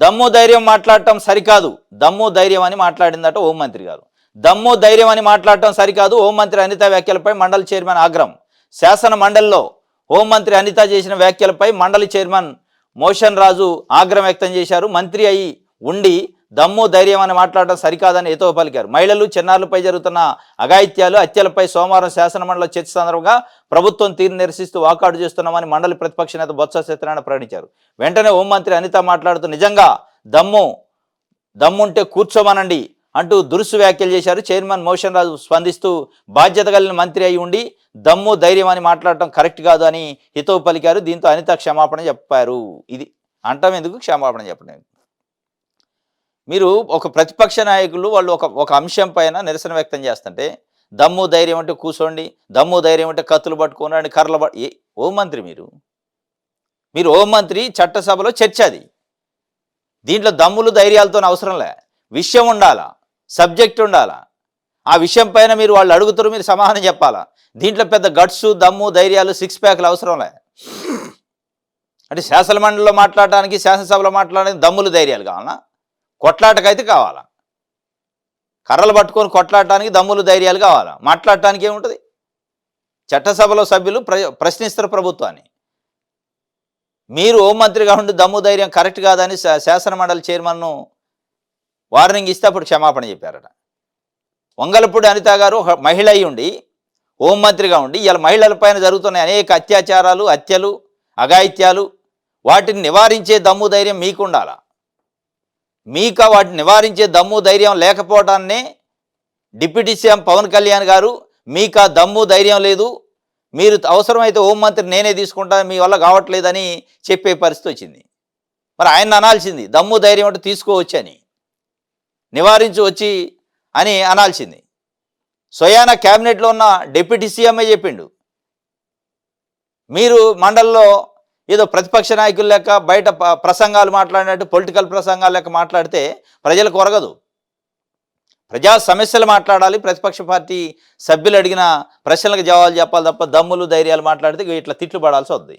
దమ్ము ధైర్యం మాట్లాడటం సరికాదు, దమ్ము ధైర్యం అని మాట్లాడిందట హోంమంత్రి గారు. దమ్ము ధైర్యం అని మాట్లాడటం సరికాదు, హోంమంత్రి అనిత వ్యాఖ్యలపై మండలి చైర్మన్ ఆగ్రహం. శాసన మండలిలో హోంమంత్రి అనిత చేసిన వ్యాఖ్యలపై మండలి చైర్మన్ మోషన్ రాజు ఆగ్రహం వ్యక్తం చేశారు. మంత్రి అయి ఉండి దమ్ము ధైర్యం అని మాట్లాడటం సరికాదని ఎతో పలికారు. మహిళలు చిన్నారులపై జరుగుతున్న అఘాయిత్యాలు హత్యలపై సోమవారం శాసనమండలిలో చర్చ సందర్భంగా ప్రభుత్వం తీరు నిరసిస్తూ వాకౌట్ చేస్తున్నామని మండలి ప్రతిపక్ష నేత బొత్స సత్యనారాయణ ప్రకటించారు. వెంటనే హోంమంత్రి అనిత మాట్లాడుతూ నిజంగా దమ్ముంటే కూర్చోమనండి అంటూ దురుసు వ్యాఖ్యలు చేశారు. చైర్మన్ మోషన్ రాజు స్పందిస్తూ బాధ్యత కలిగిన మంత్రి అయి ఉండి దమ్ము ధైర్యం అని మాట్లాడటం కరెక్ట్ కాదు అని హితవు పలికారు. దీంతో అనిత క్షమాపణ చెప్పారు. ఇది అంటాం ఎందుకు క్షమాపణ చెప్పడం. మీరు ఒక ప్రతిపక్ష నాయకులు వాళ్ళు ఒక అంశం పైన నిరసన వ్యక్తం చేస్తుంటే దమ్ము ధైర్యం అంటే కూర్చోండి, దమ్ము ధైర్యం అంటే కత్తులు పట్టుకోండి, కర్రలు హోంమంత్రి మీరు హోంమంత్రి, చట్టసభలో చర్చ అది. దీంట్లో దమ్ములు ధైర్యాలతో అవసరంలే, విషయం ఉండాలా, సబ్జెక్ట్ ఉండాలా. ఆ విషయం పైన మీరు వాళ్ళు అడుగుతారు, మీరు సమాధానం చెప్పాలా. దీంట్లో పెద్ద గట్స్ దమ్ము ధైర్యాలు 6 ప్యాక్లు అవసరంలే. అంటే శాసనమండలిలో మాట్లాడడానికి శాసనసభలో మాట్లాడడానికి దమ్ములు ధైర్యాలు కావాలా? కొట్లాటకైతే కావాలా, కర్రలు పట్టుకొని కొట్లాడటానికి దమ్ములు ధైర్యాలు కావాలా, మాట్లాడటానికి ఏముంటుంది. చట్టసభలో సభ్యులు ప్రశ్నిస్తారు ప్రభుత్వాన్ని. మీరు హోంమంత్రిగా ఉండి దమ్ము ధైర్యం కరెక్ట్ కాదని శాసనమండలి చైర్మన్ను వార్నింగ్ ఇస్తే అప్పుడు క్షమాపణ చెప్పారట. వంగలపూడి అనిత గారు మహిళ అయి ఉండి హోంమంత్రిగా ఉండి ఇలా మహిళలపైన జరుగుతున్న అనేక అత్యాచారాలు, హత్యలు, అఘాయిత్యాలు వాటిని నివారించే దమ్ము ధైర్యం మీకు ఉండాలా. వాటిని నివారించే దమ్ము ధైర్యం లేకపోవటాన్నే డిప్యూటీ సీఎం పవన్ కళ్యాణ్ గారు మీకు ఆ దమ్ము ధైర్యం లేదు, మీరు అవసరమైతే హోంమంత్రి నేనే తీసుకుంటాను, మీ వల్ల కావట్లేదని చెప్పే పరిస్థితి వచ్చింది. మరి ఆయన అనాల్సింది దమ్ము ధైర్యం అంటే తీసుకోవచ్చు అని, నివారించు వచ్చి అని అనాల్సింది. స్వయాన క్యాబినెట్లో ఉన్న డిప్యూటీ సీఎంఏ చెప్పిండు. మీరు మండలిలో ఏదో ప్రతిపక్ష నాయకులు లెక్క బయట ప్రసంగాలు మాట్లాడినట్టు పొలిటికల్ ప్రసంగాలు లెక్క మాట్లాడితే ప్రజలకు ఒరగదు. ప్రజా సమస్యలు మాట్లాడాలి, ప్రతిపక్ష పార్టీ సభ్యులు అడిగిన ప్రశ్నలకు జవాబులు చెప్పాలి తప్ప దమ్ములు ధైర్యాలు మాట్లాడితే ఇట్లా తిట్లు పడాల్సి వస్తుంది.